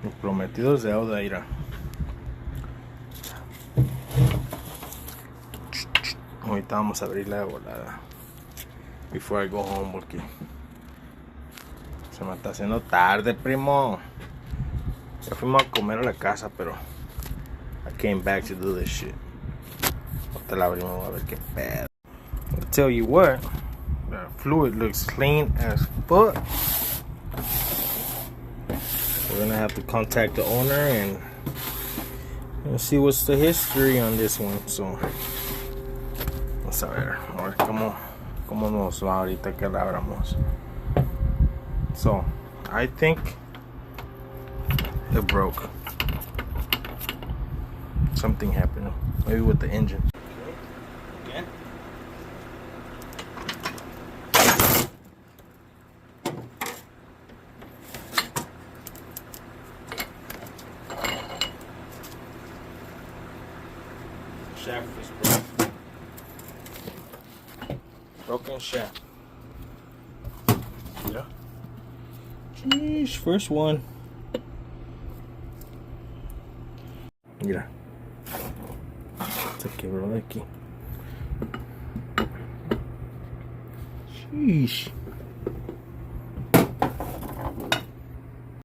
Los prometidos deuda, ira. Ahorita vamos a abrirla de volada. Before I go home, porque se me está haciendo tarde, primo. Ya fuimos a comer a la casa, pero I came back to do this shit. Ahorita la abrimos a ver qué pedo. I'll tell you what, the fluid looks clean as fuck. We're gonna have to contact the owner and see what's the history on this one. So, vamos a ver cómo nos va ahorita que la abramos. So, I think it broke. Something happened. Maybe with the engine. Again? Shaft is broken. Broken shaft. Yeah. Jeez, first one. Mira. Se quebró de aquí. Sheesh.